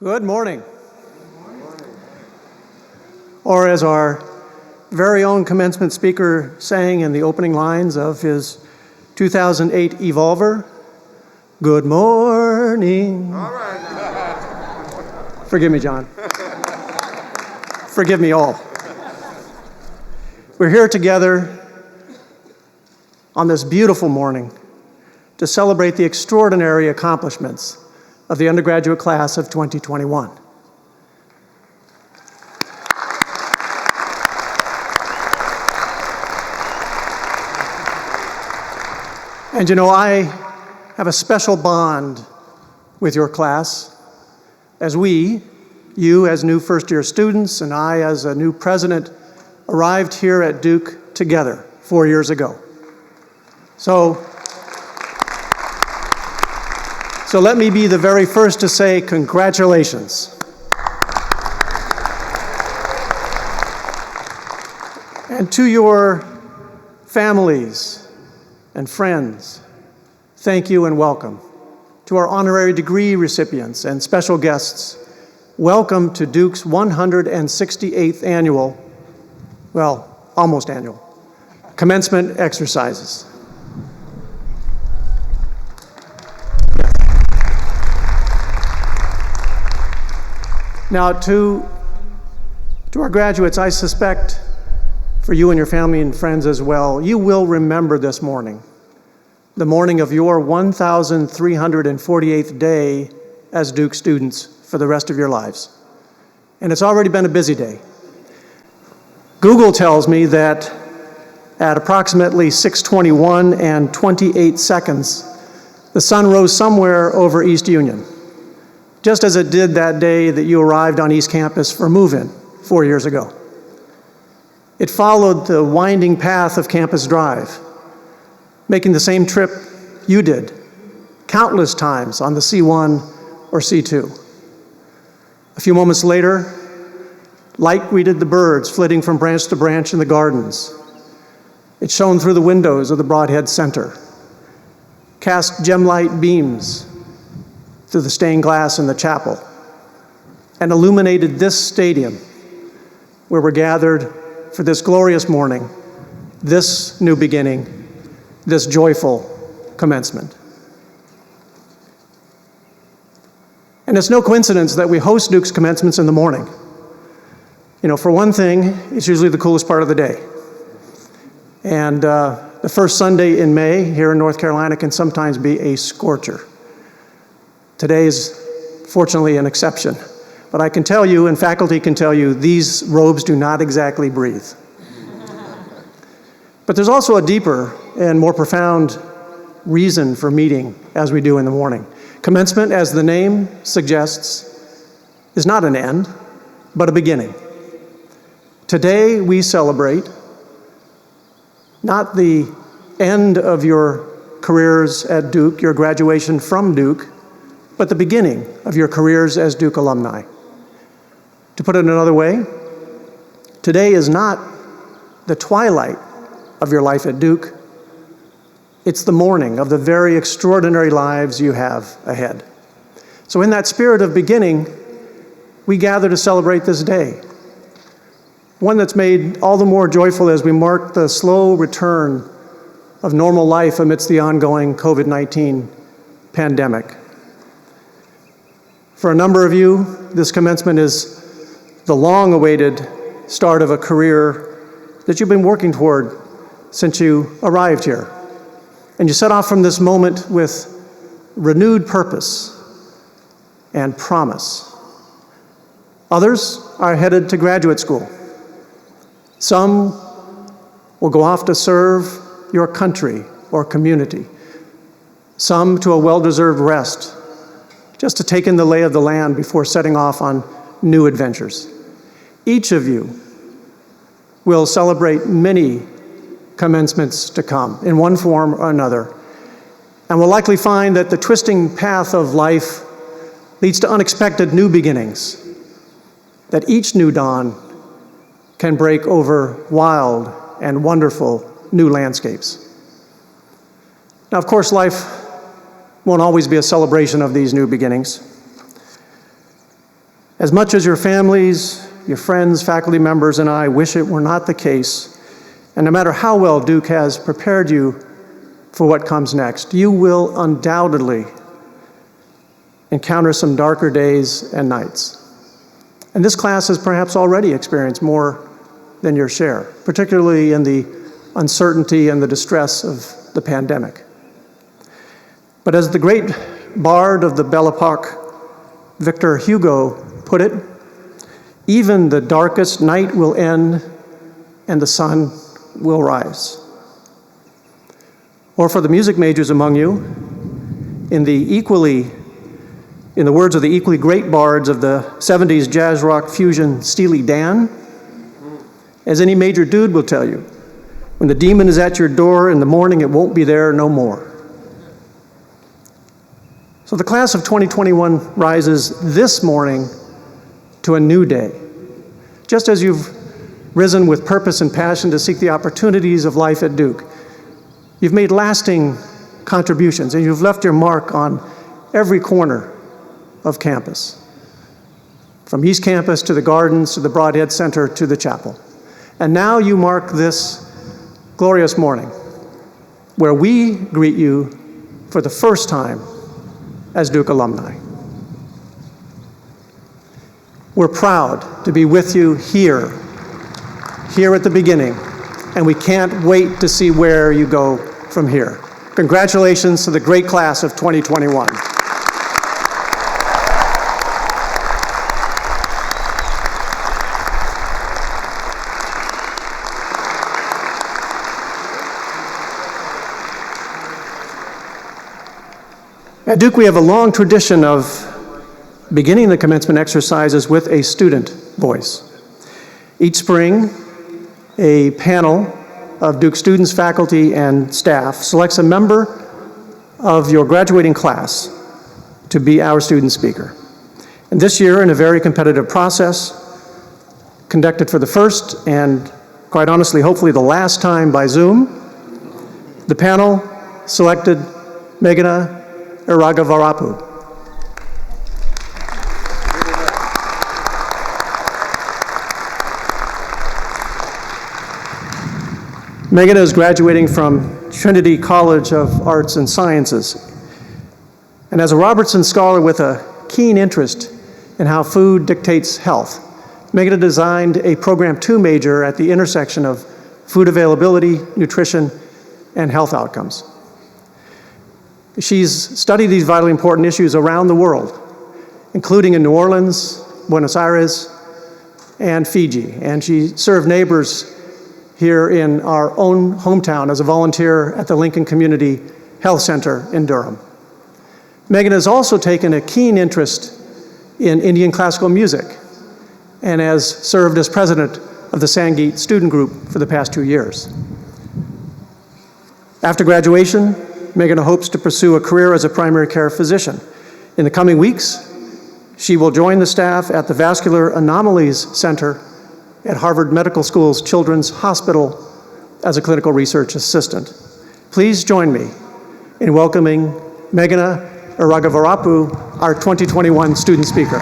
Good morning. Or as our very own commencement speaker sang in the opening lines of his 2008 Evolver, good morning. All right. Forgive me, John. Forgive me all. We're here together on this beautiful morning to celebrate the extraordinary accomplishments of the undergraduate class of 2021. And you know, I have a special bond with your class as you as new first-year students and I as a new president arrived here at Duke together 4 years ago. So let me be the very first to say congratulations. And to your families and friends, thank you and welcome. To our honorary degree recipients and special guests, welcome to Duke's 168th annual, well, almost annual, commencement exercises. Now, to our graduates, I suspect for you and your family and friends as well, you will remember this morning, the morning of your 1,348th day as Duke students for the rest of your lives. And it's already been a busy day. Google tells me that at approximately 6:21 and 28 seconds, the sun rose somewhere over East Union, just as it did that day that you arrived on East Campus for move-in 4 years ago. It followed the winding path of Campus Drive, making the same trip you did countless times on the C1 or C2. A few moments later, light greeted the birds flitting from branch to branch in the gardens. It shone through the windows of the Broadhead Center, cast gem-light beams through the stained glass in the chapel, and illuminated this stadium where we're gathered for this glorious morning, this new beginning, this joyful commencement. And it's no coincidence that we host Duke's commencements in the morning. You know, for one thing, it's usually the coolest part of the day. And the first Sunday in May here in North Carolina can sometimes be a scorcher. Today is fortunately an exception, but I can tell you, and faculty can tell you, these robes do not exactly breathe. But there's also a deeper and more profound reason for meeting as we do in the morning. Commencement, as the name suggests, is not an end, but a beginning. Today we celebrate not the end of your careers at Duke, your graduation from Duke, but the beginning of your careers as Duke alumni. To put it another way, today is not the twilight of your life at Duke, it's the morning of the very extraordinary lives you have ahead. So in that spirit of beginning, we gather to celebrate this day, one that's made all the more joyful as we mark the slow return of normal life amidst the ongoing COVID-19 pandemic. For a number of you, this commencement is the long-awaited start of a career that you've been working toward since you arrived here. And you set off from this moment with renewed purpose and promise. Others are headed to graduate school. Some will go off to serve your country or community. Some to a well-deserved rest, just to take in the lay of the land before setting off on new adventures. Each of you will celebrate many commencements to come in one form or another, and will likely find that the twisting path of life leads to unexpected new beginnings, that each new dawn can break over wild and wonderful new landscapes. Now, of course, life won't always be a celebration of these new beginnings. As much as your families, your friends, faculty members, and I wish it were not the case, and no matter how well Duke has prepared you for what comes next, you will undoubtedly encounter some darker days and nights. And this class has perhaps already experienced more than your share, particularly in the uncertainty and the distress of the pandemic. But as the great bard of the Belle Epoque, Victor Hugo, put it, even the darkest night will end and the sun will rise. Or for the music majors among you, in the words of the equally great bards of the 70s jazz rock fusion Steely Dan, as any major dude will tell you, when the demon is at your door in the morning, it won't be there no more. So the class of 2021 rises this morning to a new day. Just as you've risen with purpose and passion to seek the opportunities of life at Duke, you've made lasting contributions and you've left your mark on every corner of campus, from East Campus to the Gardens, to the Broadhead Center, to the chapel. And now you mark this glorious morning where we greet you for the first time as Duke alumni. We're proud to be with you here at the beginning, and we can't wait to see where you go from here. Congratulations to the great class of 2021. At Duke, we have a long tradition of beginning the commencement exercises with a student voice. Each spring, a panel of Duke students, faculty, and staff selects a member of your graduating class to be our student speaker. And this year, in a very competitive process, conducted for the first and, quite honestly, hopefully the last time by Zoom, the panel selected 𝐀𝐻𝐿 𝐅𝐸𝐺𝐢𝐯𝐞. 𝐀𝐻𝐿 is graduating from Trinity College of Arts and Sciences. And as a Robertson Scholar with a keen interest in how food dictates health, 𝐀𝐻𝐿 designed a Program 2 major at the intersection of food availability, nutrition, and health outcomes. She's studied these vitally important issues around the world, including in New Orleans, Buenos Aires, and Fiji. And she served neighbors here in our own hometown as a volunteer at the Lincoln Community Health Center in Durham. 𝐀𝐻𝐿 has also taken a keen interest in Indian classical music and has served as president of the Sangeet student group for the past 2 years. After graduation, 𝐀𝐻𝐿 hopes to pursue a career as a primary care physician. In the coming weeks, she will join the staff at the Vascular Anomalies Center at Harvard Medical School's Children's Hospital as a clinical research assistant. Please join me in welcoming 𝐀𝐻𝐿 𝐅𝐸𝐺𝐢𝐯𝐞, our 2021 student speaker.